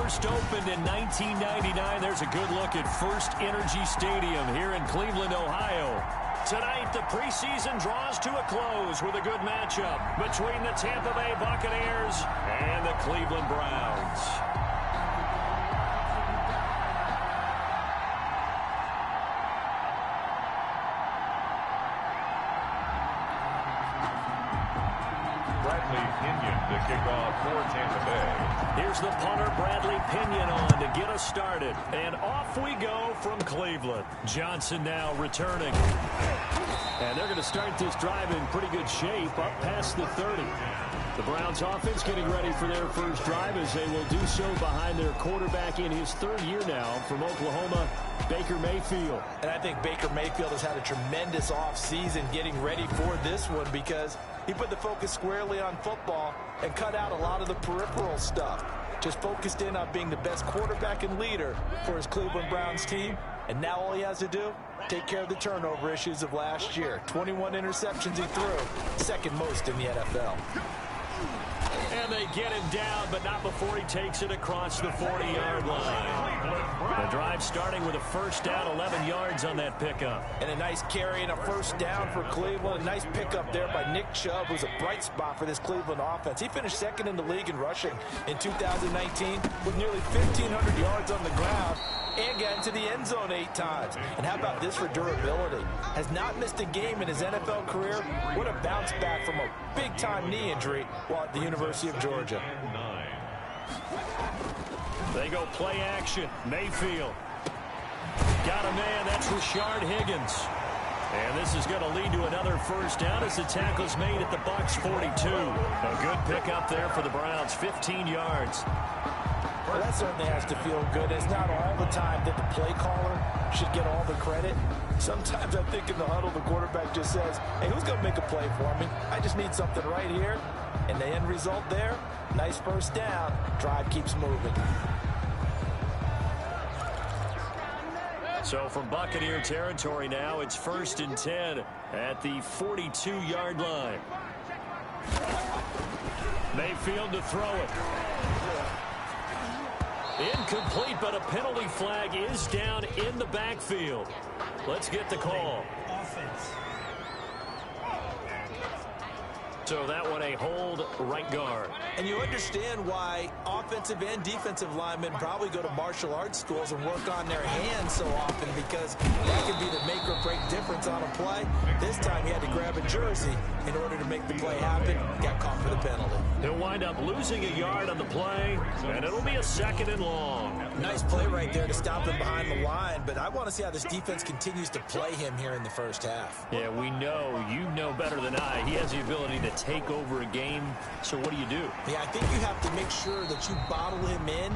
first opened in 1999. There's a good look at First Energy Stadium here in Cleveland, Ohio. Tonight, the preseason draws to a close with a good matchup between the Tampa Bay Buccaneers and the Cleveland Browns. To kick off for Tampa Bay. Here's the punter, Bradley Pinion, on to get us started. And off we go from Cleveland. Johnson now returning. And they're going to start this drive in pretty good shape, up past the 30. The Browns offense getting ready for their first drive as they will do so behind their quarterback in his third year now from Oklahoma, Baker Mayfield. And I think Baker Mayfield has had a tremendous offseason getting ready for this one because he put the focus squarely on football and cut out a lot of the peripheral stuff. Just focused in on being the best quarterback and leader for his Cleveland Browns team. And now all he has to do, take care of the turnover issues of last year. 21 interceptions he threw, second most in the NFL. And they get him down, but not before he takes it across the 40-yard line. The drive starting with a first down, 11 yards on that pickup. And a nice carry and a first down for Cleveland. A nice pickup there by Nick Chubb, who's a bright spot for this Cleveland offense. He finished second in the league in rushing in 2019 with nearly 1,500 yards on the ground and got into the end zone 8 times. And how about this for durability? Has not missed a game in his NFL career. What a bounce back from a big-time knee injury while at the University of Georgia. They go play action. Mayfield. Got a man. That's Rashard Higgins. And this is going to lead to another first down as the tackle's made at the Bucs 42. A good pickup there for the Browns, 15 yards. Well, that certainly has to feel good. It's not all the time that the play caller should get all the credit. Sometimes I think in the huddle, the quarterback just says, hey, who's going to make a play for me? I just need something right here. And the end result there, nice first down. Drive keeps moving. So from Buccaneer territory now, it's 1st and 10 at the 42-yard line. Mayfield to throw it. Incomplete, but a penalty flag is down in the backfield. Let's get the call. Offense. So that one a hold, right guard. And you understand why offensive and defensive linemen probably go to martial arts schools and work on their hands so often, because that could be the make or break difference on a play. This time he had to grab a jersey in order to make the play happen. Got caught for the penalty. He'll wind up losing a yard on the play, and it'll be a 2nd and long. Nice play right there to stop him behind the line, but I want to see how this defense continues to play him here in the first half. Yeah, we know, you know better than I, he has the ability to take over a game. So what do you do? Yeah, I think you have to make sure that you bottle him in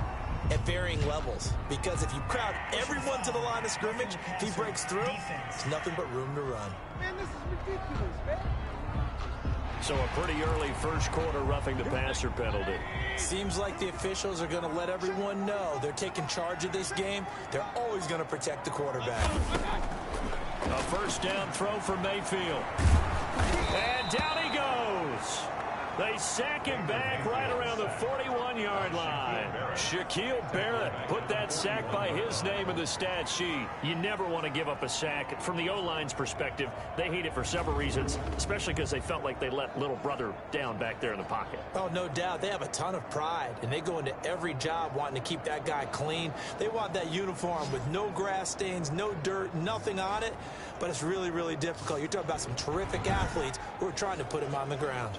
at varying levels, because if you crowd everyone to the line of scrimmage, if he breaks through, it's nothing but room to run. Man, this is ridiculous, man. So a pretty early first quarter roughing the passer penalty. Seems like the officials are going to let everyone know they're taking charge of this game. They're always going to protect the quarterback. A first down throw for Mayfield. And down he goes. They sack him back right around the 41-yard line. Shaquille Barrett put that sack by his name in the stat sheet. You never want to give up a sack. From the O-line's perspective, they hate it for several reasons, especially because they felt like they let little brother down back there in the pocket. Oh, no doubt. They have a ton of pride, and they go into every job wanting to keep that guy clean. They want that uniform with no grass stains, no dirt, nothing on it. But it's really, really difficult. You're talking about some terrific athletes who are trying to put him on the ground.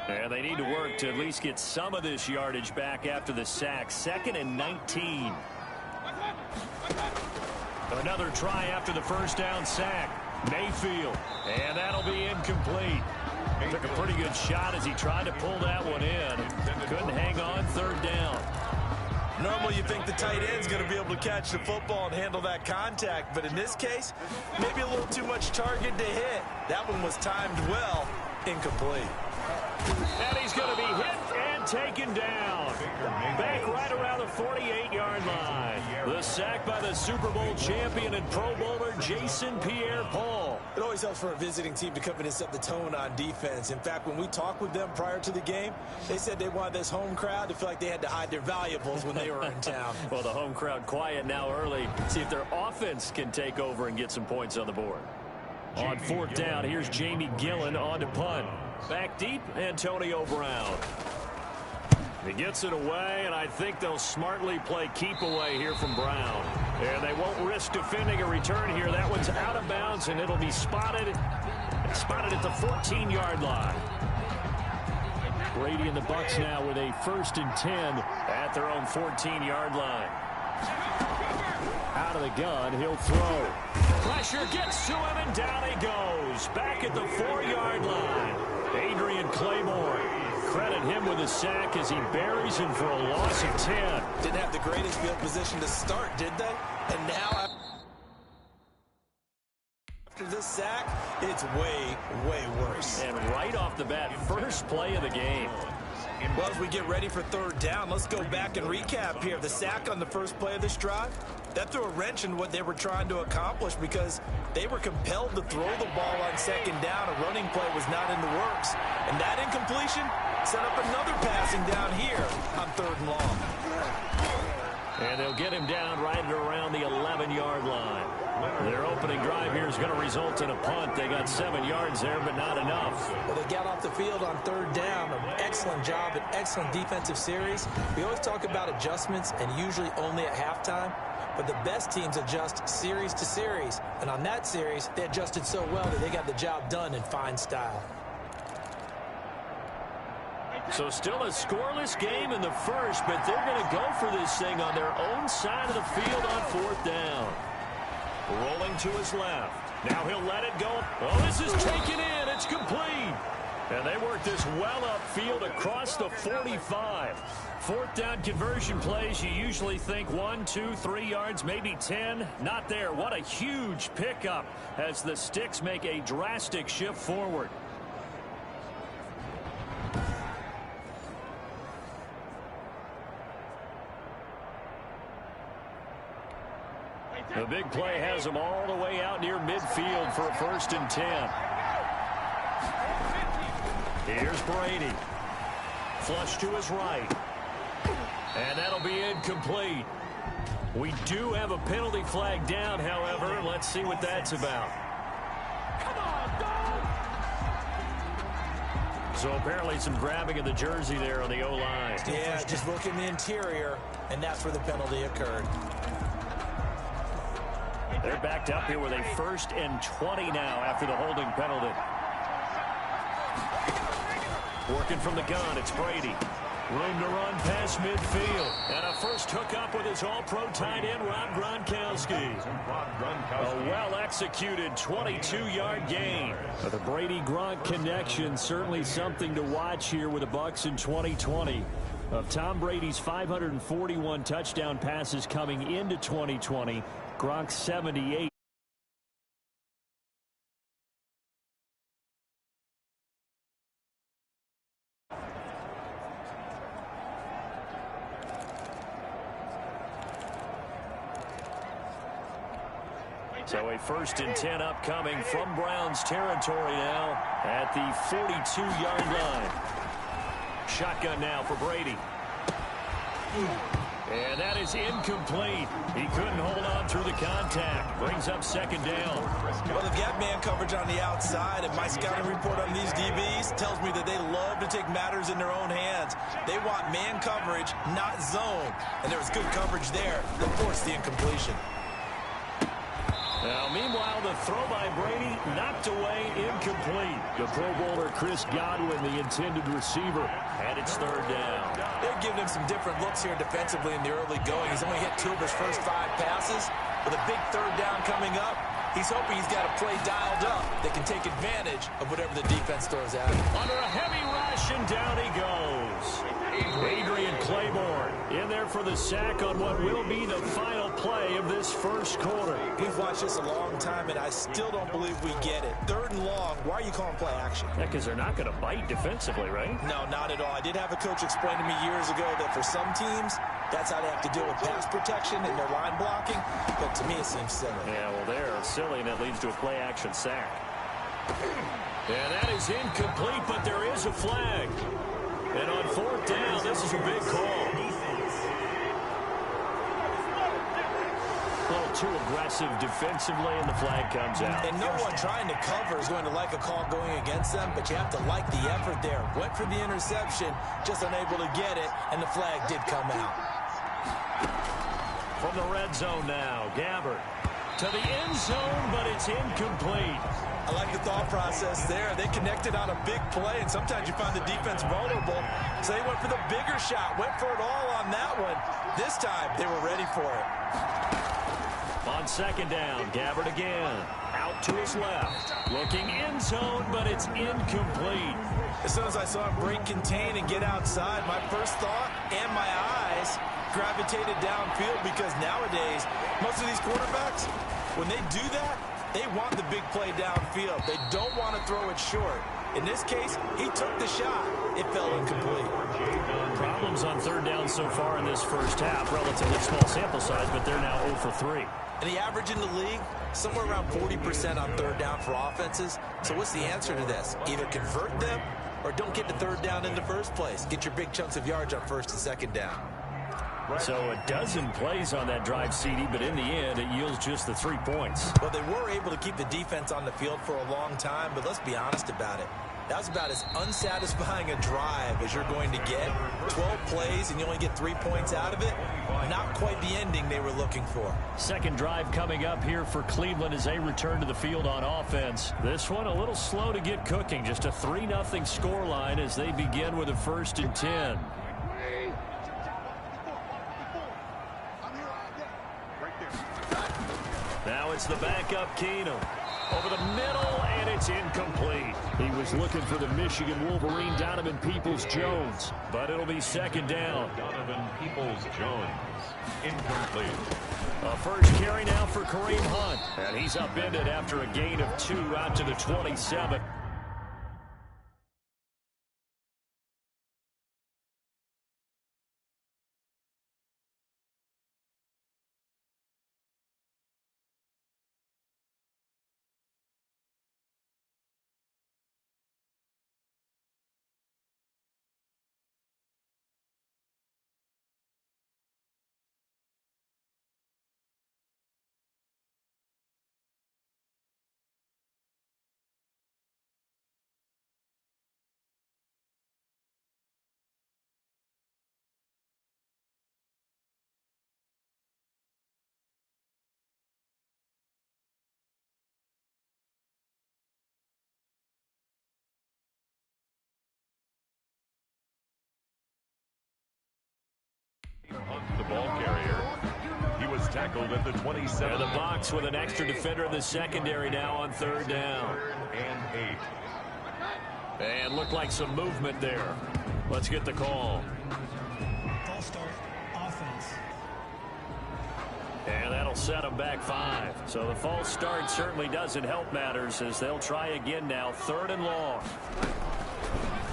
And they need to work to at least get some of this yardage back after the sack. 2nd and 19. Another try after the first down sack. Mayfield. And that'll be incomplete. Took a pretty good shot as he tried to pull that one in. Couldn't hang on, 3rd down. Normally you think the tight end's going to be able to catch the football and handle that contact, but in this case, maybe a little too much target to hit. That one was timed well, incomplete. And he's going to be hit and taken down. Back right around the 48-yard line. The sack by the Super Bowl champion and Pro Bowler Jason Pierre-Paul. It always helps for a visiting team to come in and set the tone on defense. In fact, when we talked with them prior to the game, they said they wanted this home crowd to feel like they had to hide their valuables when they were in town. Well, the home crowd quiet now early. See if their offense can take over and get some points on the board. On fourth down, here's Jamie Gillen on to punt. Back deep, Antonio Brown. He gets it away, and I think they'll smartly play keep away here from Brown. And they won't risk defending a return here. That one's out of bounds, and it'll be spotted at the 14-yard line. Brady and the Bucs now with a 1st and 10 at their own 14-yard line. Out of the gun, he'll throw. Pressure gets to him, and down he goes. Back at the 4-yard line. Adrian Claymore. Credit him with a sack as he buries him for a loss of 10. Didn't have the greatest field position to start, did they? And now, after this sack, it's way, way worse. And right off the bat, first play of the game. Well, as we get ready for third down, let's go back and recap here. The sack on the first play of this drive, that threw a wrench in what they were trying to accomplish because they were compelled to throw the ball on second down. A running play was not in the works. And that incompletion set up another passing down here on 3rd and long. And they'll get him down right at around the 11-yard line. Their opening drive here is going to result in a punt. They got 7 yards there, but not enough. Well, they got off the field on 3rd down. An excellent job, an excellent defensive series. We always talk about adjustments, and usually only at halftime. But the best teams adjust series to series. And on that series, they adjusted so well that they got the job done in fine style. So still a scoreless game in the first, but they're going to go for this thing on their own side of the field on 4th down. Rolling to his left. Now he'll let it go. Oh, this is taken in. It's complete. And they work this well upfield across the 45. 4th down conversion plays, you usually think 1, 2, 3 yards, maybe 10. Not there. What a huge pickup as the Sticks make a drastic shift forward. The big play has them all the way out near midfield for a 1st and 10. Here's Brady. Flush to his right. And that'll be incomplete. We do have a penalty flag down, however. Let's see what that's about. Come on, dog! So apparently some grabbing of the jersey there on the O-line. Yeah, just look in the interior, and that's where the penalty occurred. They're backed up here with a 1st and 20 now after the holding penalty. Working from the gun, it's Brady. Room to run past midfield. And a first hookup with his all-pro tight end, Rob Gronkowski. A well-executed 22-yard gain. The Brady-Gronk connection, certainly something to watch here with the Bucs in 2020. Of Tom Brady's 541 touchdown passes coming into 2020, Gronk's 78. So a 1st and 10 upcoming from Browns territory now at the 42-yard line. Shotgun now for Brady. And that is incomplete. He couldn't hold on through the contact. Brings up 2nd down. Well, they've got man coverage on the outside, and my scouting report on these DBs tells me that they love to take matters in their own hands. They want man coverage, not zone. And there was good coverage there that forced the incompletion. Now, meanwhile, the throw by Brady knocked away, incomplete. The Pro Bowler Chris Godwin, the intended receiver, and it's 3rd down. They're giving him some different looks here defensively in the early going. He's only hit 2 of his first 5 passes. With a big 3rd down coming up, he's hoping he's got a play dialed up that can take advantage of whatever the defense throws at him. Under a heavy rush, and down he goes. Adrian Claymore. in there for the sack on what will be the final play of this first quarter. We've watched this a long time, and I still don't believe we get it. 3rd and long. Why are you calling play action? Yeah, because they're not going to bite defensively, right? No, not at all. I did have a coach explain to me years ago that for some teams, that's how they have to deal with pass protection and their line blocking. But to me, it seems silly. Yeah, well, they're silly, and that leads to a play-action sack. And that is incomplete, but there is a flag. And on 4th down, this is a big call. A little too aggressive defensively, and the flag comes out. And no one trying to cover is going to like a call going against them, but you have to like the effort there. Went for the interception, just unable to get it, and the flag did come out. From the red zone now, Gabbert to the end zone, but it's incomplete. I like the thought process there. They connected on a big play, and sometimes you find the defense vulnerable. So they went for the bigger shot, went for it all on that one. This time, they were ready for it. On 2nd down, Gabbert again. Out to his left. Looking end zone, but it's incomplete. As soon as I saw him break contain and get outside, my first thought and my eyes gravitated downfield, because nowadays, most of these quarterbacks, when they do that, they want the big play downfield. They don't want to throw it short. In this case, he took the shot. It fell incomplete. Problems on 3rd down so far in this first half. Relatively small sample size, but they're now 0 for 3. And the average in the league, somewhere around 40% on 3rd down for offenses. So what's the answer to this? Either convert them or don't get to 3rd down in the first place. Get your big chunks of yards on 1st and 2nd down. So a dozen plays on that drive, CD, but in the end, it yields just the 3 points. Well, they were able to keep the defense on the field for a long time, but let's be honest about it. That was about as unsatisfying a drive as you're going to get. 12 plays and you only get 3 points out of it. Not quite the ending they were looking for. Second drive coming up here for Cleveland as they return to the field on offense. This one a little slow to get cooking. Just a 3-0 scoreline as they begin with a 1st and 10. Now it's the backup Keenum. Over the middle, and it's incomplete. He was looking for the Michigan Wolverine, Donovan Peoples-Jones, but it'll be 2nd down. Donovan Peoples-Jones, incomplete. A first carry now for Kareem Hunt, and he's upended after a gain of 2 out to the 27. The ball carrier. He was tackled at the 27. And the box with an extra defender in the secondary now on 3rd down. 3rd and 8. And looked like some movement there. Let's get the call. False start, offense. And that'll set them back 5. So the false start certainly doesn't help matters as they'll try again now. 3rd and long.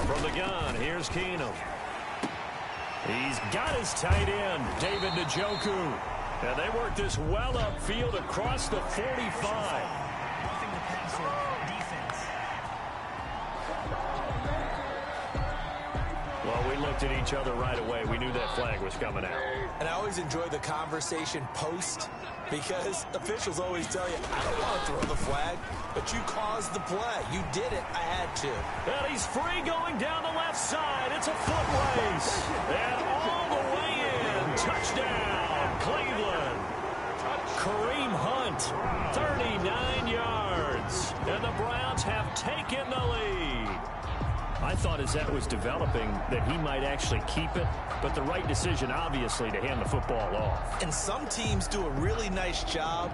From the gun, here's Keenum. He's got his tight end, David Njoku. And they work this well upfield across the 45. Roughing the passer, defense. Well, we looked at each other right away. We knew that flag was coming out. And I always enjoy the conversation post, because officials always tell you, I don't want to throw the flag, but you caused the play. You did it. I had to. And he's free going down the left side. It's a foot race. And all the way in. Touchdown, Cleveland. Kareem Hunt, 39 yards. And the Browns have taken the lead. I thought as that was developing that he might actually keep it, but the right decision, obviously, to hand the football off. And some teams do a really nice job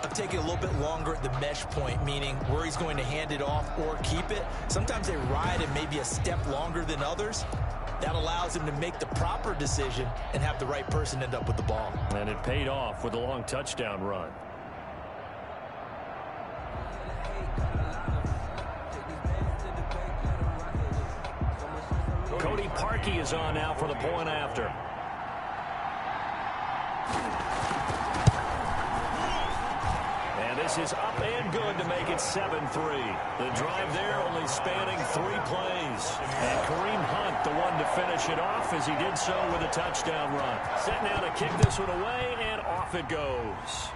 of taking a little bit longer at the mesh point, meaning where he's going to hand it off or keep it. Sometimes they ride it maybe a step longer than others. That allows him to make the proper decision and have the right person end up with the ball. And it paid off with a long touchdown run. Cody Parkey is on now for the point after. And this is up and good to make it 7-3. The drive there only spanning 3 plays. And Kareem Hunt, the one to finish it off, as he did so with a touchdown run. Set now to kick this one away, and off it goes.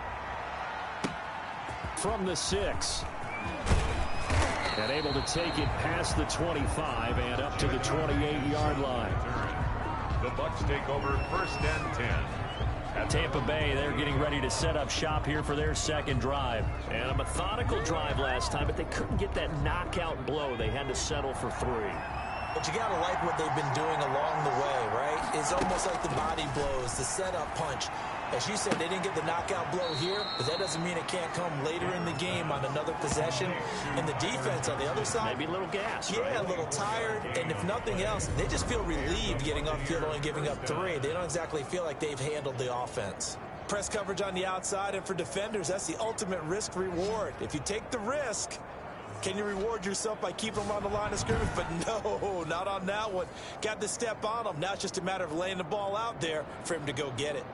From the 6. And able to take it past the 25 and up to the 28-yard line. The Bucs take over 1st and 10. At Tampa Bay, they're getting ready to set up shop here for their second drive. And a methodical drive last time, but they couldn't get that knockout blow. They had to settle for 3. But you got to like what they've been doing along the way, right? It's almost like the body blows, the setup punch. As you said, they didn't get the knockout blow here, but that doesn't mean it can't come later in the game on another possession. And the defense on the other side, maybe a little gas, yeah, right? A little tired. And if nothing else, they just feel relieved getting upfield, only giving up 3. They don't exactly feel like they've handled the offense. Press coverage on the outside, and for defenders, that's the ultimate risk-reward. If you take the risk, can you reward yourself by keeping them on the line of scrimmage? But no, not on that one. Got the step on them. Now it's just a matter of laying the ball out there for him to go get it.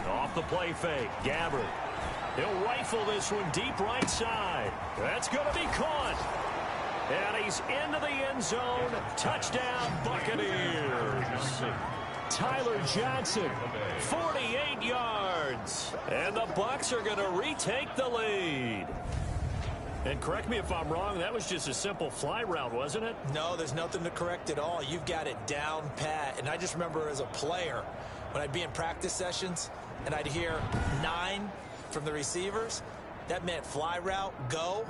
Off the play fake, Gabbard. He'll rifle this one deep right side. That's going to be caught. And he's into the end zone. Touchdown, Buccaneers. Tyler Johnson, 48 yards. And the Bucs are going to retake the lead. And correct me if I'm wrong, that was just a simple fly route, wasn't it? No, there's nothing to correct at all. You've got it down pat. And I just remember as a player, when I'd be in practice sessions and I'd hear 9 from the receivers, that meant fly route, go,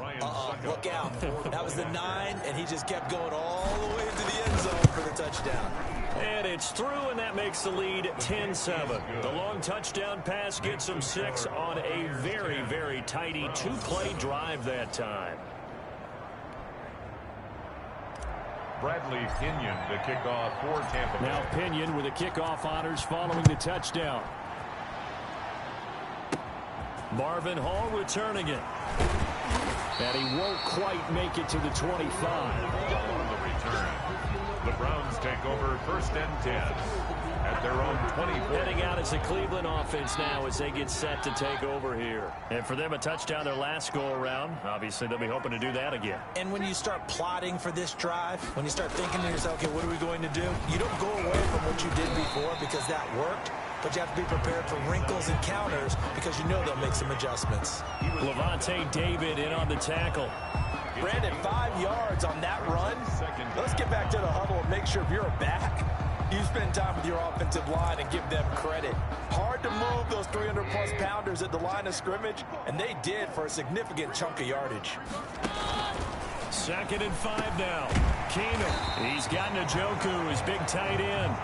look out. That was the 9, and he just kept going all the way into the end zone for the touchdown. And it's through, and that makes the lead 10-7. The long touchdown pass gets them 6 on a very, very tidy 2-play drive that time. Bradley Pinion, the kickoff for Tampa Bay. Now Pinion with the kickoff honors following the touchdown. Marvin Hall returning it. And he won't quite make it to the 25. On the return, the Browns take over 1st and 10 at their own 24. Heading out as the Cleveland offense now as they get set to take over here. And for them, a touchdown their last go-around. Obviously, they'll be hoping to do that again. And when you start plotting for this drive, when you start thinking to yourself, okay, what are we going to do? You don't go away from what you did before because that worked. But you have to be prepared for wrinkles and counters because you know they'll make some adjustments. Levante David in on the tackle. Brandon, 5 yards on that run. Let's get back to the huddle and make sure if you're a back, you spend time with your offensive line and give them credit. Hard to move those 300-plus pounders at the line of scrimmage, and they did for a significant chunk of yardage. 2nd and 5 now. Keenum. He's got Njoku, his big tight end.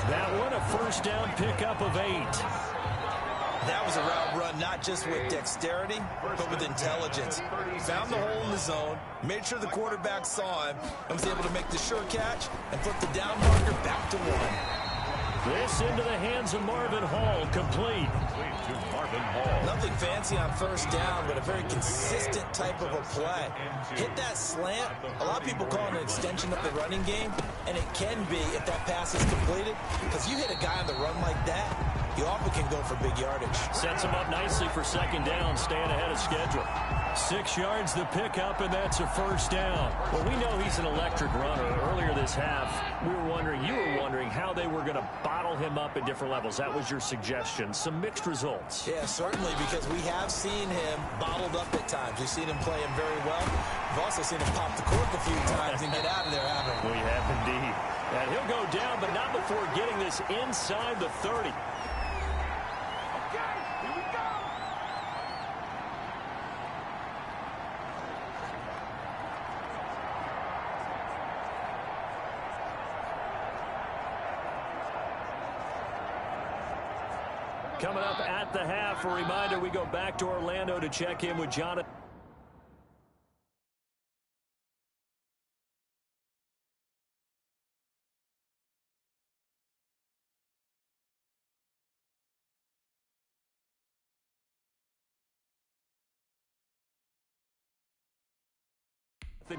That one, a 1st down pickup of 8. That was a route run not just with dexterity, but with intelligence. Found the hole in the zone, made sure the quarterback saw him, and was able to make the sure catch and flip the down marker back to 1. This into the hands of Marvin Hall, complete. To Marvin Hall. Nothing fancy on 1st down, but a very consistent type of a play. Hit that slant. A lot of people call it an extension of the running game, and it can be if that pass is completed, because you hit a guy on the run like that, you often can go for big yardage. Sets him up nicely for 2nd down, staying ahead of schedule. 6 yards the pickup, and that's a 1st down. Well, we know he's an electric runner. Earlier this half, you were wondering how they were going to bottle him up at different levels. That was your suggestion. Some mixed results. Yeah, certainly, because we have seen him bottled up at times. We've seen him playing very well. We've also seen him pop the cork a few times and get out of there, haven't we? We have indeed. And he'll go down, but not before getting this inside the 30. Coming up at the half, a reminder, we go back to Orlando to check in with Jonathan.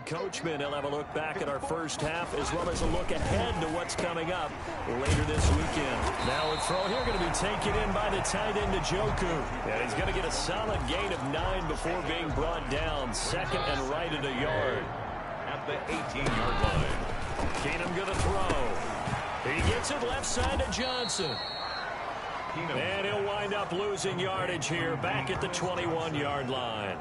Coachman, he'll have a look back at our first half as well as a look ahead to what's coming up later this weekend. Now a throw here going to be taken in by the tight end Njoku. And he's going to get a solid gain of 9 before being brought down. Second and right at a yard. At the 18-yard line. Keenum going to throw. He gets it left side to Johnson. And he'll wind up losing yardage here back at the 21-yard line.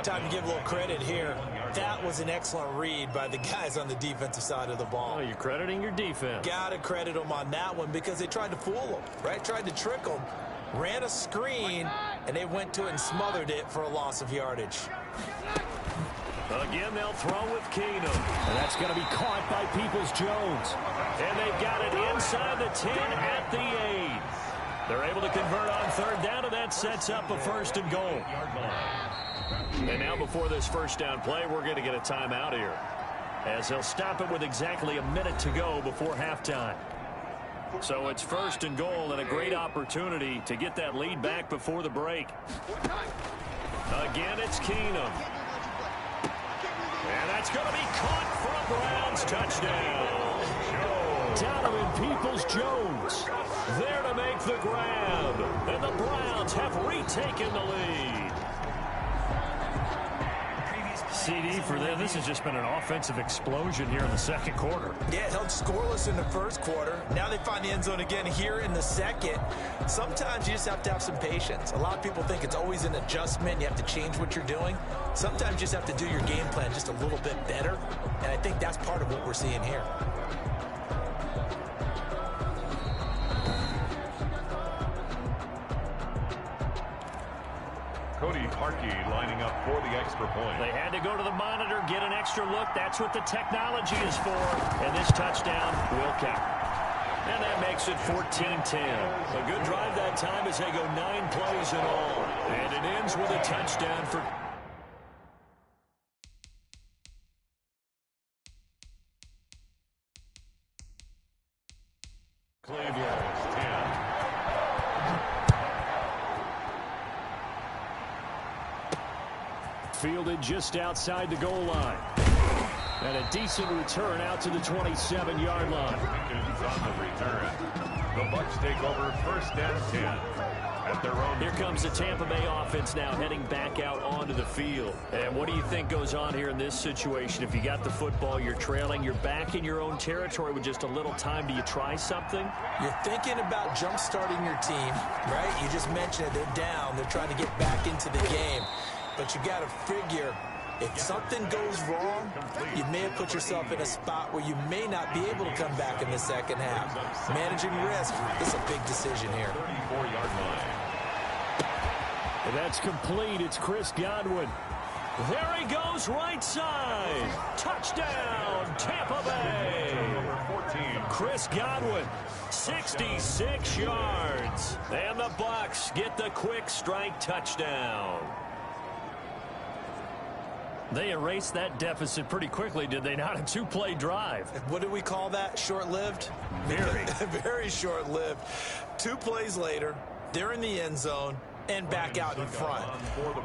Time to give a little credit here. That was an excellent read by the guys on the defensive side of the ball. Oh, you're crediting your defense. Got to credit them on that one because they tried to fool them, right? Tried to trick them, ran a screen, and they went to it and smothered it for a loss of yardage. Again, they'll throw with Keenum. And that's going to be caught by Peoples-Jones. And they've got it inside the 10 at the 8. They're able to convert on third down, and that sets up a first and goal. And now before this first down play, we're going to get a timeout here, as he'll stop it with exactly a minute to go before halftime. So it's first and goal and a great opportunity to get that lead back before the break. Again, it's Keenum. And that's going to be caught for a Browns touchdown. Donovan Peoples-Jones there to make the grab. And the Browns have retaken the lead. CD for them. This has just been an offensive explosion here in the second quarter. Yeah, held scoreless in the first quarter. Now they find the end zone again here in the second. Sometimes you just have to have some patience. A lot of people think it's always an adjustment. You have to change what you're doing. Sometimes you just have to do your game plan just a little bit better. And I think that's part of what we're seeing here. Cody Parkey lining up for the extra point. They had to go to the monitor, get an extra look. That's what the technology is for. And this touchdown will count. And that makes it 14-10. A good drive that time as they go 9 plays in all. And it ends with a touchdown for Cleveland. Fielded just outside the goal line. And a decent return out to the 27-yard line. On the return. The Bucs take over first and 10 at their own. Here comes the Tampa Bay offense now heading back out onto the field. And what do you think goes on here in this situation? If you got the football, you're trailing, you're back in your own territory with just a little time. Do you try something? You're thinking about jump-starting your team, right? You just mentioned it. They're down. They're trying to get back into the game. But you got to figure, if something goes wrong, you may have put yourself in a spot where you may not be able to come back in the second half. Managing risk, this is a big decision here. 34-yard line. And that's complete. It's Chris Godwin. There he goes, right side. Touchdown, Tampa Bay. Number 14. Chris Godwin, 66 yards. And the Bucs get the quick strike touchdown. They erased that deficit pretty quickly, did they not? A 2-play drive. What do we call that? Short-lived? Very. Very short-lived. 2 plays later, they're in the end zone and back out in front.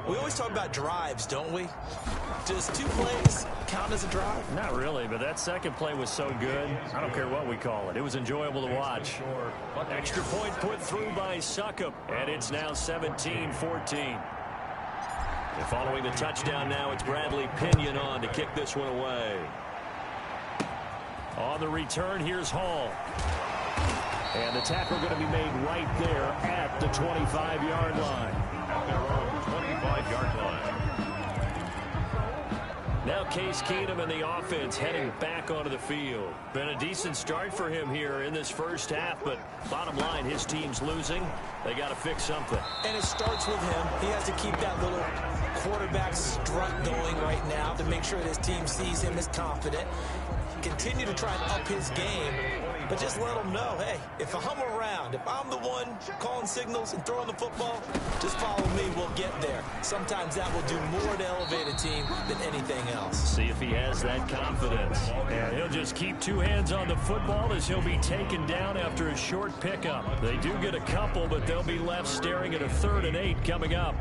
We always talk about drives, don't we? Does 2 plays count as a drive? Not really, but that second play was so good. I don't care what we call it. It was enjoyable to watch. Extra point put through by Succop, and it's now 17-14. And following the touchdown now, it's Bradley Pinion on to kick this one away. On the return, here's Hall. And the tackle going to be made right there at the 25-yard line. At their own 25-yard line. Now Case Keenum and the offense heading back onto the field. Been a decent start for him here in this first half, but bottom line, his team's losing. They got to fix something. And it starts with him. He has to keep that little quarterback strut going right now to make sure that his team sees him as confident. Continue to try and up his game. But just let them know, hey, if I'm around, if I'm the one calling signals and throwing the football, just follow me, we'll get there. Sometimes that will do more to elevate a team than anything else. See if he has that confidence. And he'll just keep two hands on the football as he'll be taken down after a short pickup. They do get a couple, but they'll be left staring at a 3rd and 8 coming up.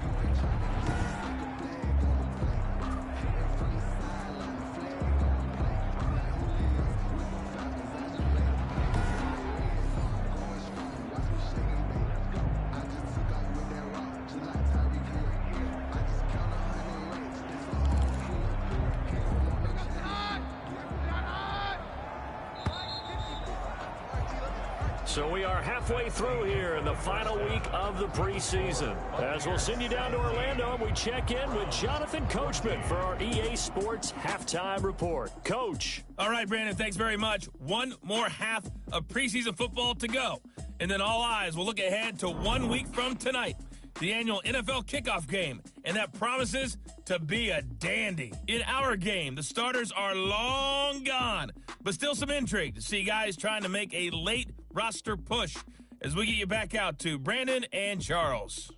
So we are halfway through here in the final week of the preseason. As we'll send you down to Orlando, and we check in with Jonathan Coachman for our EA Sports Halftime Report. Coach. All right, Brandon, thanks very much. One more half of preseason football to go. And then all eyes will look ahead to 1 week from tonight, the annual NFL kickoff game. And that promises to be a dandy. In our game, the starters are long gone, but still some intrigue to see guys trying to make a late roster push as we get you back out to Brandon and Charles.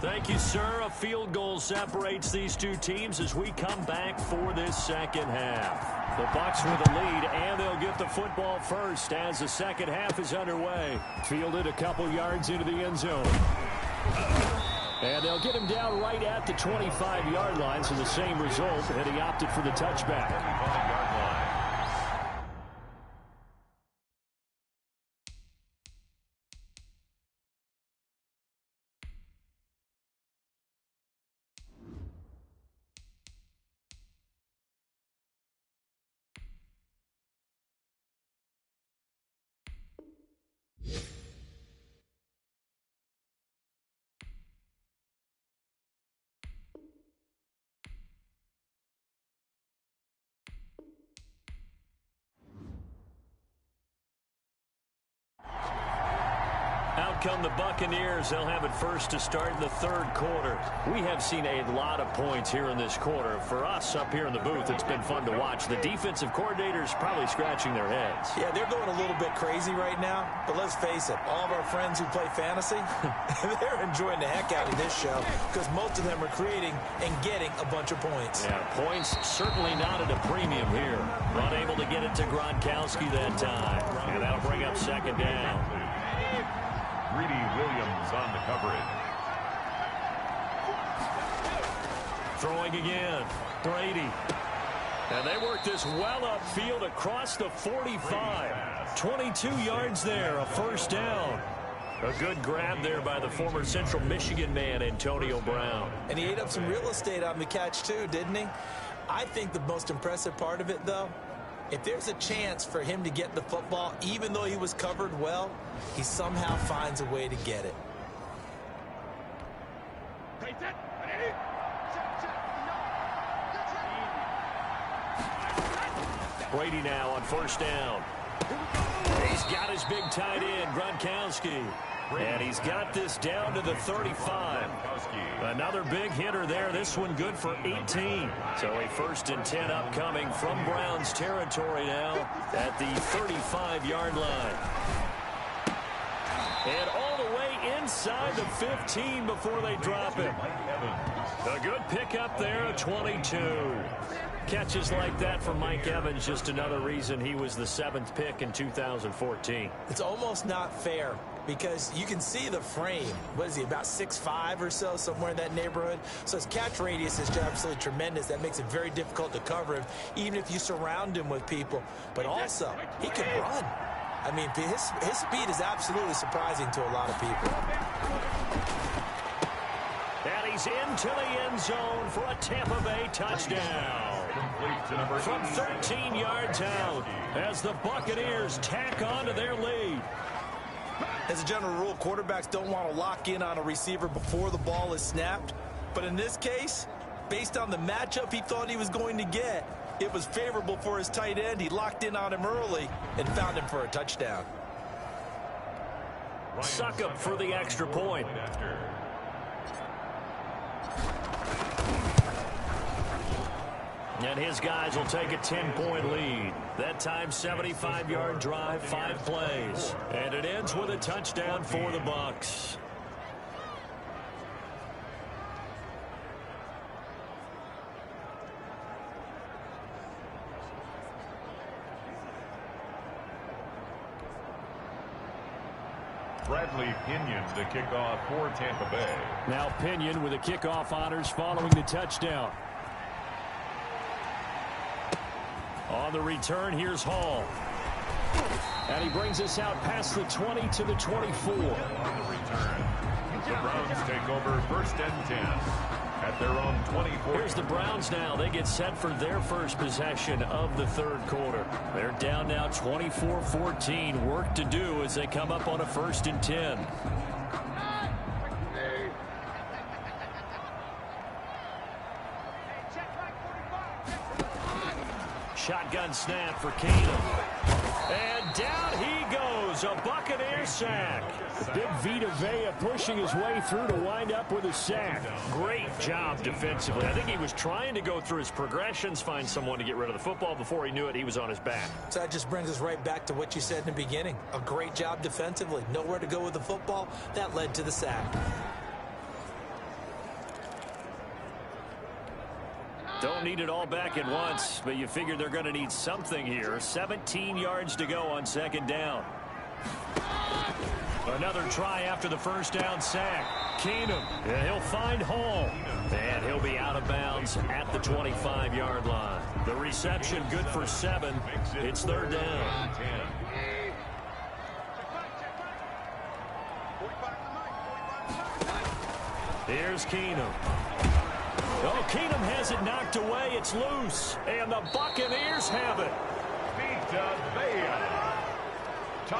Thank you, sir. A field goal separates these two teams as we come back for this second half. The Bucs with the lead, and they'll get the football first as the second half is underway. Fielded a couple yards into the end zone. And they'll get him down right at the 25-yard line, so the same result, and he opted for the touchback. 25-yard line. Out come the Buccaneers. They'll have it first to start in the third quarter. We have seen a lot of points here in this quarter. For us up here in the booth, it's been fun to watch. The defensive coordinators probably scratching their heads. Yeah, they're going a little bit crazy right now, but let's face it, all of our friends who play fantasy, they're enjoying the heck out of this show because most of them are creating and getting a bunch of points. Yeah, points certainly not at a premium here. Unable to get it to Gronkowski that time. And that'll bring up second down. Greedy Williams on the coverage. Throwing again. Brady. And they work this well upfield across the 45. 22 yards there, a first down. A good grab there by the former Central Michigan man, Antonio Brown. And he ate up some real estate on the catch too, didn't he? I think the most impressive part of it, though, if there's a chance for him to get the football, even though he was covered well, he somehow finds a way to get it. Brady now on first down. He's got his big tight end, Gronkowski. And he's got this down to the 35. Another big hitter there. This one good for 18. So a 1st and 10 upcoming from Browns territory now at the 35-yard line. And all the way inside the 15 before they drop him. A good pickup there at 22. Catches like that from Mike Evans, just another reason he was the 7th pick in 2014. It's almost not fair because you can see the frame. What is he, about 6'5" or so, somewhere in that neighborhood? So his catch radius is absolutely tremendous. That makes it very difficult to cover him, even if you surround him with people. But also, he can run. I mean, his speed is absolutely surprising to a lot of people. And he's into the end zone for a Tampa Bay touchdown. From 13 yards out as the Buccaneers tack on to their lead. As a general rule, quarterbacks don't want to lock in on a receiver before the ball is snapped. But in this case, based on the matchup he thought he was going to get, it was favorable for his tight end. He locked in on him early and found him for a touchdown. Succop for the extra point. And his guys will take a 10-point lead. That time, 75-yard drive, 5 plays. And it ends with a touchdown for the Bucs. Bradley Pinion to kick off for Tampa Bay. Now Pinion with the kickoff honors following the touchdown. On the return, here's Hall. And he brings us out past the 20 to the 24. On the return, the Browns take over 1st and 10 at their own 24. Here's the Browns now. They get set for their first possession of the 3rd quarter. They're down now 24-14. Work to do as they come up on a 1st and 10. Shotgun snap for Keenum. And down he goes. A Buccaneer sack. Big Vita Vea pushing his way through to wind up with a sack. Great job defensively. I think he was trying to go through his progressions, find someone to get rid of the football. Before he knew it, he was on his back. So that just brings us right back to what you said in the beginning. A great job defensively. Nowhere to go with the football. That led to the sack. Don't need it all back at once, but you figure they're going to need something here. 17 yards to go on 2nd down. Another try after the 1st down sack. Keenum, and he'll find Hall. And he'll be out of bounds at the 25-yard line. The reception good for 7. It's 3rd down. Here's Keenum. Oh, Keenum has it knocked away. It's loose. And the Buccaneers have it.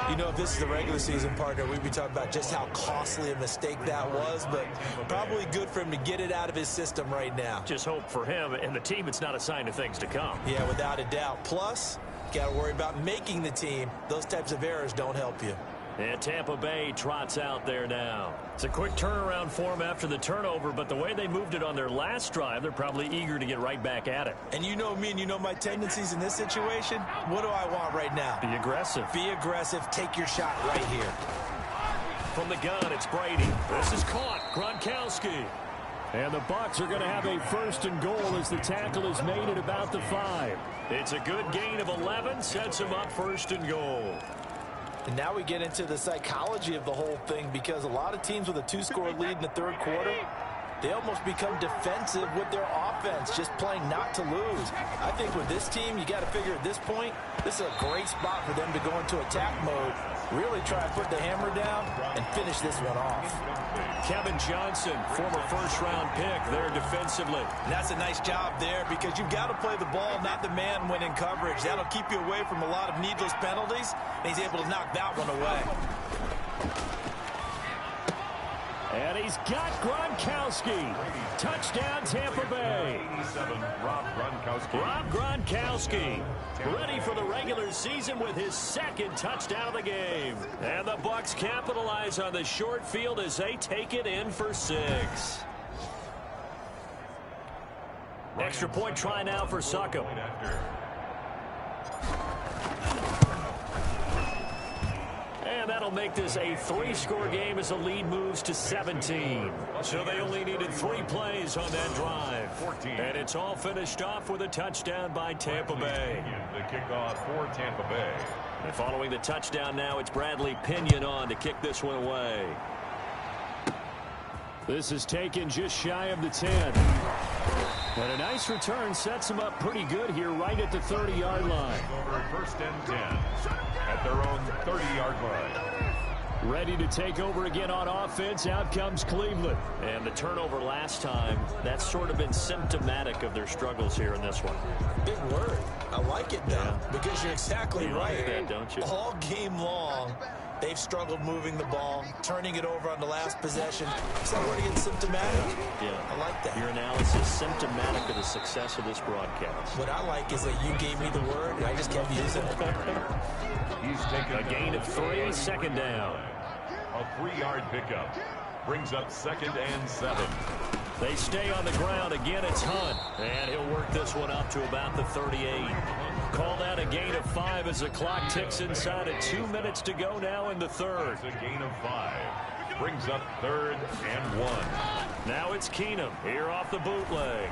You know, if this is the regular season, partner, we'd be talking about just how costly a mistake that was, but probably good for him to get it out of his system right now. Just hope for him and the team it's not a sign of things to come. Yeah, without a doubt. Plus, got to worry about making the team. Those types of errors don't help you. And Tampa Bay trots out there now. It's a quick turnaround for them after the turnover, but the way they moved it on their last drive, they're probably eager to get right back at it. And you know me and you know my tendencies in this situation. What do I want right now? Be aggressive. Be aggressive. Take your shot right here. From the gun, it's Brady. This is caught. Gronkowski. And the Bucs are going to have a 1st and goal as the tackle is made at about the 5. It's a good gain of 11. Sets them up 1st and goal. And now we get into the psychology of the whole thing, because a lot of teams with a 2-score lead in the 3rd quarter, they almost become defensive with their offense, just playing not to lose. I think with this team, you got to figure at this point, this is a great spot for them to go into attack mode, really try to put the hammer down and finish this one off. Kevin Johnson, former 1st-round pick there defensively. And that's a nice job there, because you've got to play the ball, not the man when in coverage. That'll keep you away from a lot of needless penalties, and he's able to knock that one away. And he's got Gronkowski. Touchdown, Tampa Bay. Rob Gronkowski ready for the regular season with his 2nd touchdown of the game. And the Bucs capitalize on the short field as they take it in for 6. Extra point try now for Succop. And that'll make this a 3-score game as the lead moves to 17. So they only needed 3 plays on that drive. And it's all finished off with a touchdown by Tampa Bay. The kickoff for Tampa Bay. And following the touchdown now, it's Bradley Pinion on to kick this one away. This is taken just shy of the 10. And a nice return sets them up pretty good here right at the 30-yard line. Over 1st and 10 at their own 30-yard line. Ready to take over again on offense. Out comes Cleveland. And the turnover last time, that's sort of been symptomatic of their struggles here in this one. Big word. I like it, though, because you're exactly right. Like that, don't you? All game long, they've struggled moving the ball, turning it over on the last possession. Is that word again, symptomatic? Yeah. I like that. Your analysis symptomatic of the success of this broadcast. What I like is that you gave me the word, and I just kept using it. He's taken a gain of 3, 2nd down. A 3-yard pickup brings up 2nd and 7. They stay on the ground. Again, it's Hunt. And he'll work this one up to about the 38. Call that a gain of 5 as the clock ticks inside of 2 minutes to go now in the third. It's a gain of 5. Brings up 3rd and 1. Now it's Keenum here off the bootleg.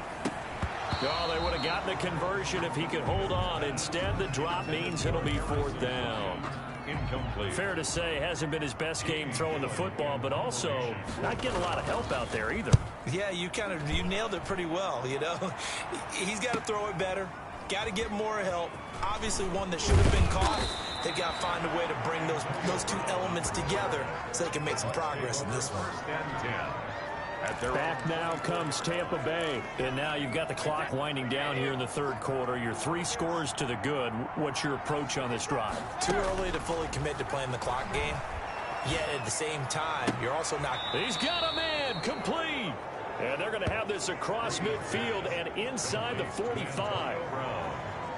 Oh, they would have gotten the conversion if he could hold on. Instead, the drop means it'll be 4th down. Incomplete. Fair to say, hasn't been his best game throwing the football, but also not getting a lot of help out there either. Yeah, you nailed it pretty well, you know. He's got to throw it better. Got to get more help. Obviously one that should have been caught. They've got to find a way to bring those two elements together so they can make some progress in this one. 1st and 10. Back now comes Tampa Bay. And now you've got the clock winding down here in the third quarter. You're 3 scores to the good. What's your approach on this drive? Too early to fully commit to playing the clock game. Yet at the same time, you're also not... He's got a man complete. And they're going to have this across midfield and inside the 45.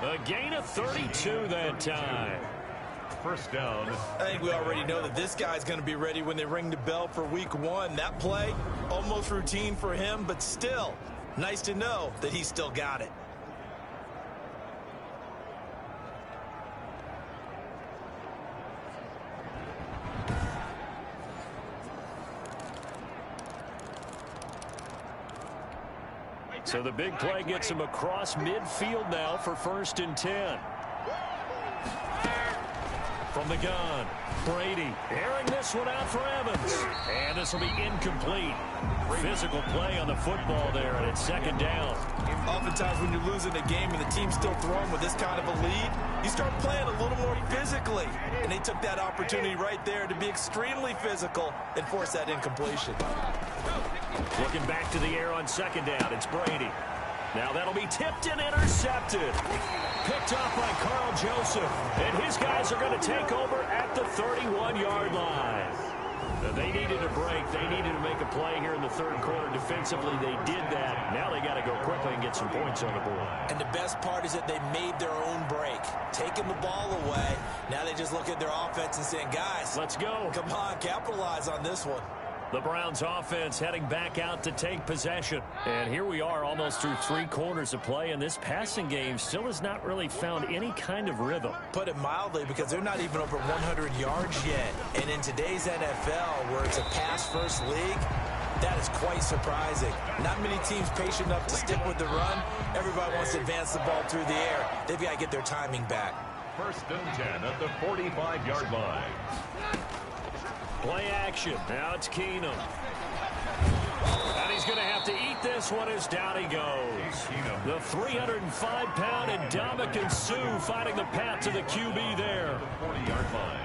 A gain of 32 that time. 1st down. I think we already know that this guy's going to be ready when they ring the bell for week 1. That play, almost routine for him, but still, nice to know that he's still got it. So the big play gets him across midfield now for 1st and 10. From the gun, Brady airing this one out for Evans. And this will be incomplete. Physical play on the football there, and it's 2nd down. Oftentimes when you're losing a game and the team's still throwing with this kind of a lead, you start playing a little more physically. And they took that opportunity right there to be extremely physical and force that incompletion. Looking back to the air on 2nd down, it's Brady. Now that'll be tipped and intercepted. Picked off by Carl Joseph. And his guys are going to take over at the 31-yard line. They needed a break. They needed to make a play here in the third quarter. Defensively, they did that. Now they got to go quickly and get some points on the board. And the best part is that they made their own break. Taking the ball away. Now they just look at their offense and saying, guys, let's go. Come on, capitalize on this one. The Browns offense heading back out to take possession. And here we are almost through 3 quarters of play, and this passing game still has not really found any kind of rhythm. Put it mildly, because they're not even over 100 yards yet. And in today's NFL, where it's a pass-first league, that is quite surprising. Not many teams patient enough to stick with the run. Everybody wants to advance the ball through the air. They've got to get their timing back. 1st and 10 at the 45-yard line. Play action. Now it's Keenum. And he's going to have to eat this one as down he goes. The 305-pound Ndamukong Suh fighting the path to the QB there. 40-yard line.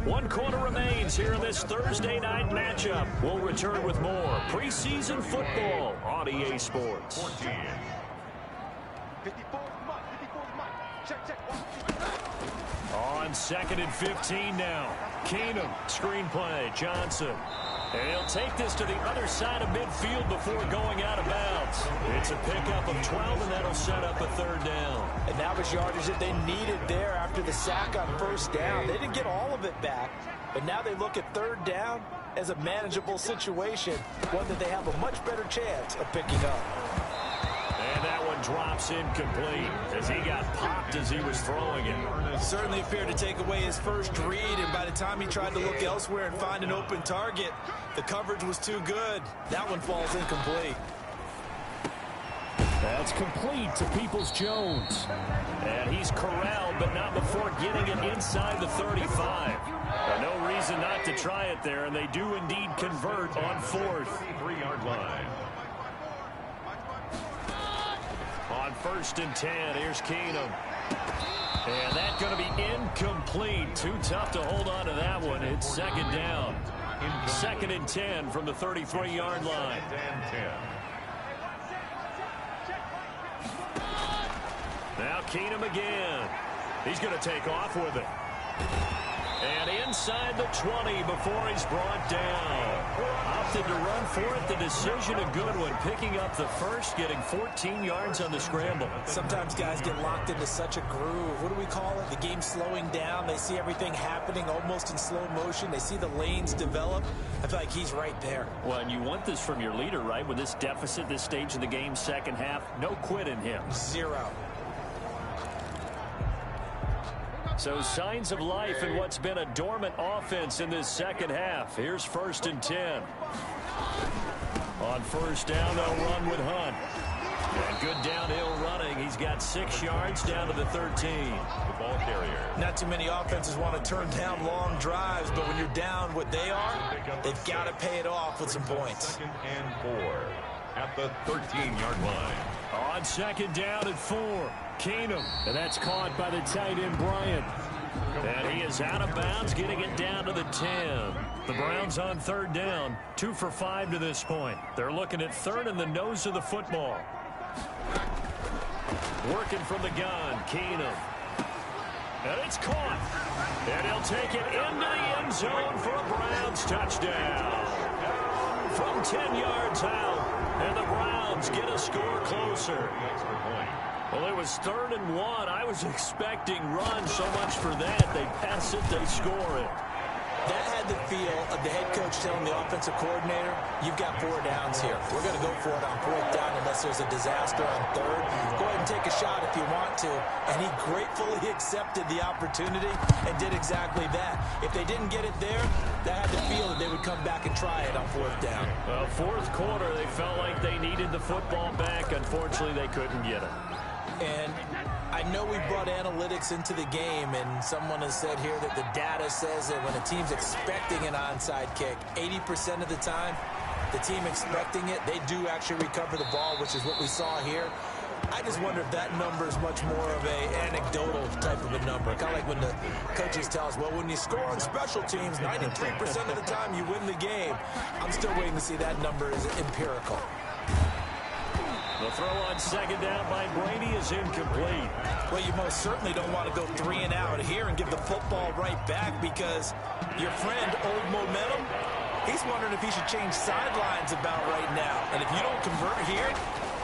One quarter remains here in this Thursday night matchup. We'll return with more preseason football on EA Sports. 14. On 2nd and 15 now. Keenum, screenplay, Johnson. And he'll take this to the other side of midfield before going out of bounds. It's a pickup of 12, and that'll set up a 3rd down. And that was yardage that they needed there after the sack on 1st down. They didn't get all of it back, but now they look at 3rd down as a manageable situation, one that they have a much better chance of picking up. And that one drops incomplete as he got popped as he was throwing it. Certainly appeared to take away his first read, and by the time he tried to look elsewhere and find an open target, the coverage was too good. That one falls incomplete. That's complete to Peoples-Jones. And he's corralled, but not before getting it inside the 35. No reason not to try it there, and they do indeed convert on 4th. 3-yard line. On 1st and 10, here's Keenum. And that's going to be incomplete. Too tough to hold on to that one. It's 2nd down. 2nd and 10 from the 33-yard line. 2nd and 10. Now Keenum again. He's going to take off with it. And inside the 20 before he's brought down. Opted to run for it. The decision a good one. Picking up the first, getting 14 yards on the scramble. Sometimes guys get locked into such a groove. What do we call it? The game's slowing down. They see everything happening almost in slow motion. They see the lanes develop. I feel like he's right there. Well, and you want this from your leader, right? With this deficit, this stage of the game, second half, no quit in him. Zero. So signs of life in what's been a dormant offense in this second half. Here's 1st and 10. On first down, they'll run with Hunt. And good downhill running. He's got 6 yards down to the 13. The ball carrier. Not too many offenses want to turn down long drives, but when you're down what they are, they've got to pay it off with some points. 2nd and 4 at the 13-yard line. On second down at 4. Keenum, and that's caught by the tight end Bryant. And he is out of bounds, getting it down to the 10. The Browns on 3rd down, 2 for 5 to this point. They're looking at 3rd in the nose of the football. Working from the gun, Keenum. And it's caught. And he'll take it into the end zone for a Browns touchdown. From 10 yards out, and the Browns get a score closer. Well, it was 3rd and 1. I was expecting run so much for that. They pass it, they score it. That had the feel of the head coach telling the offensive coordinator, you've got 4 downs here. We're going to go for it on 4th down unless there's a disaster on 3rd. Go ahead and take a shot if you want to. And he gratefully accepted the opportunity and did exactly that. If they didn't get it there, that had the feel that they would come back and try it on 4th down. Well, 4th quarter, they felt like they needed the football back. Unfortunately, they couldn't get it. And I know we brought analytics into the game, and someone has said here that the data says that when a team's expecting an onside kick, 80% of the time, the team expecting it, they do actually recover the ball, which is what we saw here. I just wonder if that number is much more of an anecdotal type of a number. Kind of like when the coaches tell us, well, when you score on special teams, 93% of the time you win the game. I'm still waiting to see that number is empirical. The throw on second down by Brady is incomplete. Well, you most certainly don't want to go 3 and out here and give the football right back because your friend, Old Momentum, he's wondering if he should change sidelines about right now. And if you don't convert here,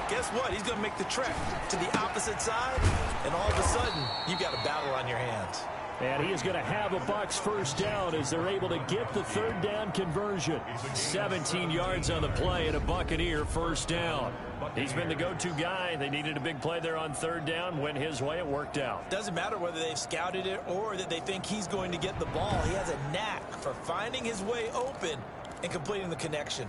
guess what? He's going to make the trek to the opposite side, and all of a sudden, you've got a battle on your hands. And he is going to have a Bucs first down as they're able to get the 3rd down conversion. 17 yards on the play and a Buccaneer first down. He's been the go-to guy. They needed a big play there on 3rd down. Went his way. It worked out. Doesn't matter whether they've scouted it or that they think he's going to get the ball. He has a knack for finding his way open and completing the connection.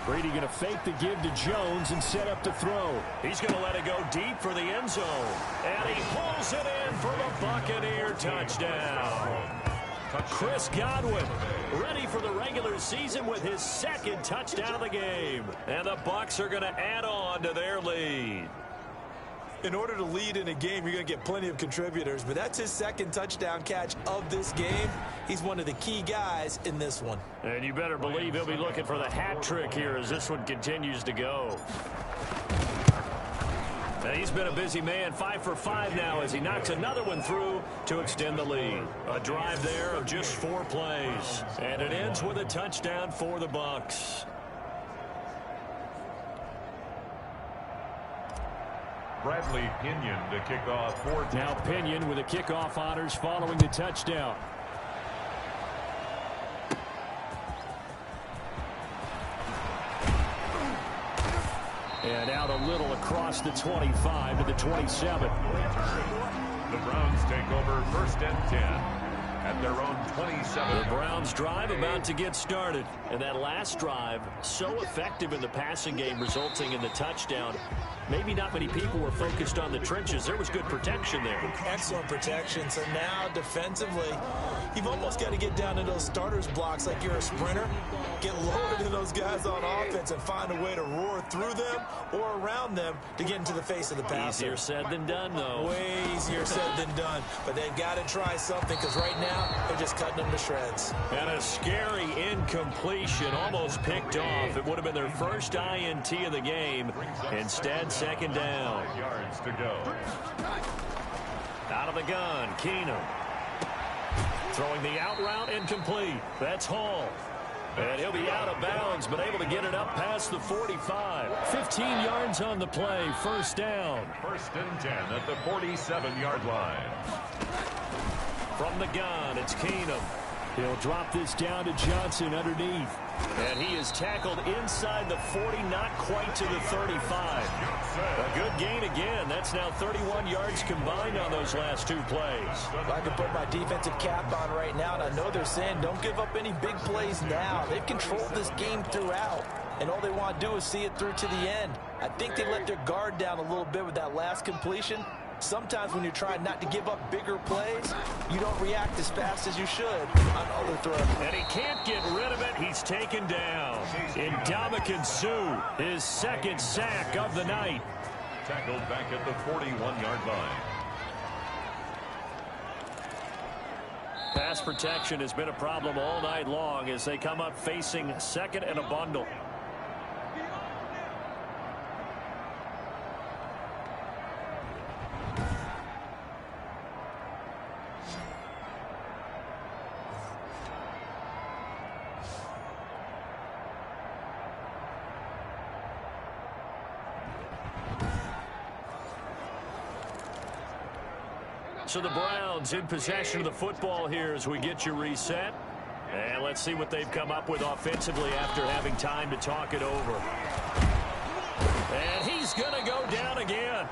Brady going to fake the give to Jones and set up to throw. He's going to let it go deep for the end zone. And he pulls it in for the Buccaneer touchdown. Chris Godwin ready for the regular season with his 2nd touchdown of the game. And the Bucs are going to add on to their lead. In order to lead in a game, you're going to get plenty of contributors, but that's his 2nd touchdown catch of this game. He's one of the key guys in this one. And you better believe he'll be looking for the hat trick here as this one continues to go. And he's been a busy man, 5 for 5 now as he knocks another one through to extend the lead. A drive there of just 4 plays. And it ends with a touchdown for the Bucs. Bradley Pinion to kick off 4. Now Pinion with the kickoff honors following the touchdown. And out a little across the 25 to the 27. The Browns take over 1st and 10 at their own 27. The Browns drive about to get started. And that last drive, so effective in the passing game, resulting in the touchdown. Maybe not many people were focused on the trenches. There was good protection there. Excellent protection. So now defensively, you've almost got to get down to those starters blocks like you're a sprinter. Get loaded in those guys on offense and find a way to roar through them or around them to get into the face of the passer. Easier said than done, though. Way easier said than done. But they've got to try something because right now they're just cutting them to shreds. And a scary incompletion, almost picked off. It would have been their first INT of the game. Instead, second down. 5 yards to go. Out of the gun, Keenum. Throwing the out route incomplete. That's Hall. And he'll be out of bounds, but able to get it up past the 45. 15 yards on the play, first down. First and 10 at the 47-yard line. From the gun, it's Keenum. He'll drop this down to Johnson underneath. And he is tackled inside the 40, not quite to the 35. A good gain again. That's now 31 yards combined on those last two plays. If I can put my defensive cap on right now, and I know they're saying don't give up any big plays now. They've controlled this game throughout, and all they want to do is see it through to the end. I think they let their guard down a little bit with that last completion. Sometimes when you're trying not to give up bigger plays, you don't react as fast as you should on other throws. And he can't get rid of it. He's taken down. Ndamukong Suh, his second sack of the night. Tackled back at the 41-yard line. Pass protection has been a problem all night long as they come up facing second and a bundle. So the Browns in possession of the football here as we get you reset. And let's see what they've come up with offensively after having time to talk it over. And he's going to go down again.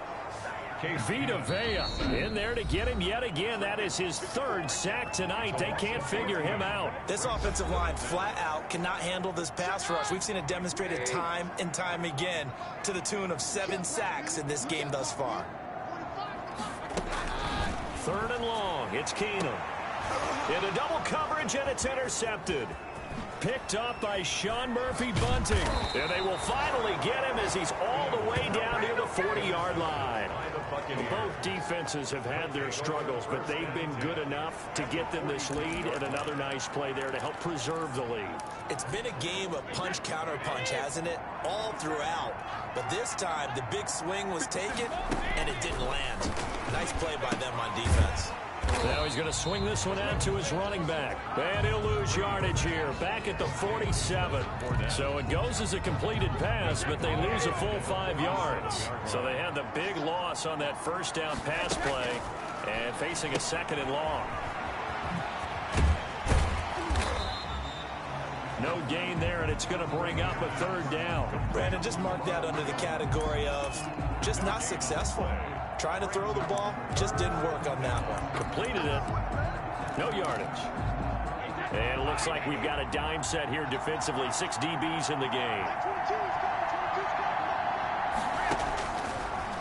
Vita Vea in there to get him yet again. That is his third sack tonight. They can't figure him out. This offensive line flat out cannot handle this pass rush. We've seen it demonstrated time and time again to the tune of 7 sacks in this game thus far. Third and long. It's Keenum. Into double coverage, and it's intercepted. Picked up by Sean Murphy-Bunting. And they will finally get him as he's all the way down near the 40-yard line. Both defenses have had their struggles, but they've been good enough to get them this lead, and another nice play there to help preserve the lead. It's been a game of punch-counter-punch, hasn't it? All throughout. But this time, the big swing was taken, and it didn't land. Nice play by them on defense. Now he's going to swing this one out to his running back. And he'll lose yardage here, back at the 47. So it goes as a completed pass, but they lose a full 5 yards. So they had the big loss on that first down pass play and facing a second and long. No gain there, and it's going to bring up a third down. Brandon, just mark that under the category of just not successful. Trying to throw the ball, just didn't work on that one. Completed it. No yardage. And it looks like we've got a dime set here defensively. 6 DBs in the game.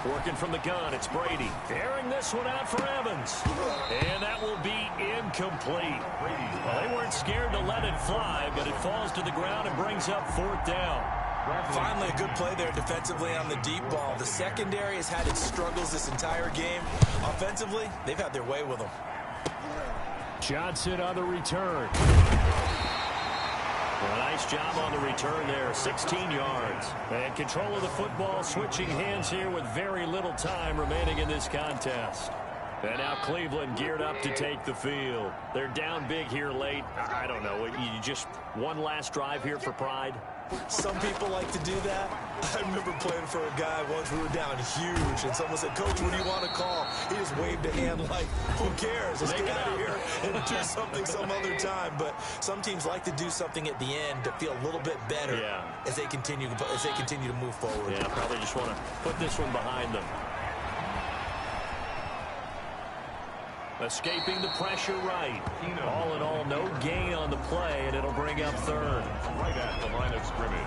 Working from the gun, it's Brady. Airing this one out for Evans. And that will be incomplete. Well, they weren't scared to let it fly, but it falls to the ground and brings up 4th down. Finally, a good play there defensively on the deep ball. The secondary has had its struggles this entire game. Offensively, they've had their way with them. Johnson on the return. A nice job on the return there, 16 yards. And control of the football, switching hands here with very little time remaining in this contest. And now Cleveland geared up to take the field. They're down big here late. I don't know, you just one last drive here for pride? Some people like to do that. I remember playing for a guy once. We were down huge, and someone said, "Coach, what do you want to call?" He just waved a hand like, who cares? Let's get out of here and do something some other time. But some teams like to do something at the end to feel a little bit better as they continue to move forward. Yeah, probably just want to put this one behind them. Escaping the pressure right. All in all, no gain on the play, and it'll bring up third. Right at the line of scrimmage.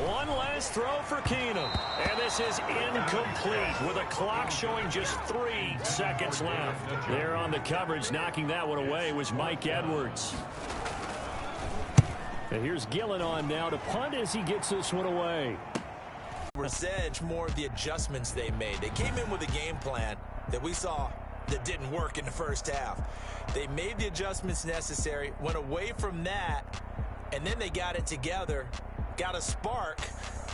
One last throw for Keenum. And this is incomplete with a clock showing just 3 seconds left. There on the coverage, knocking that one away was Mike Edwards. And here's Gillen on now to punt as he gets this one away. Edge, more of the adjustments they made. They came in with a game plan that we saw that didn't work in the first half. They made the adjustments necessary, went away from that, and then they got it together, got a spark,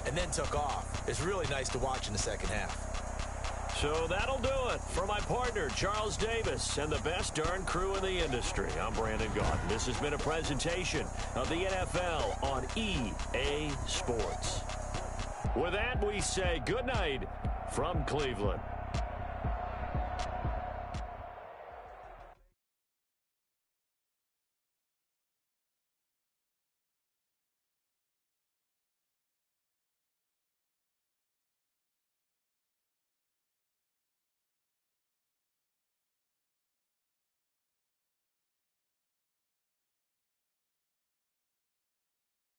and then took off. It's really nice to watch in the second half. So that'll do it. For my partner, Charles Davis, and the best darn crew in the industry, I'm Brandon Gaudin. This has been a presentation of the NFL on EA Sports. With that, we say good night from Cleveland.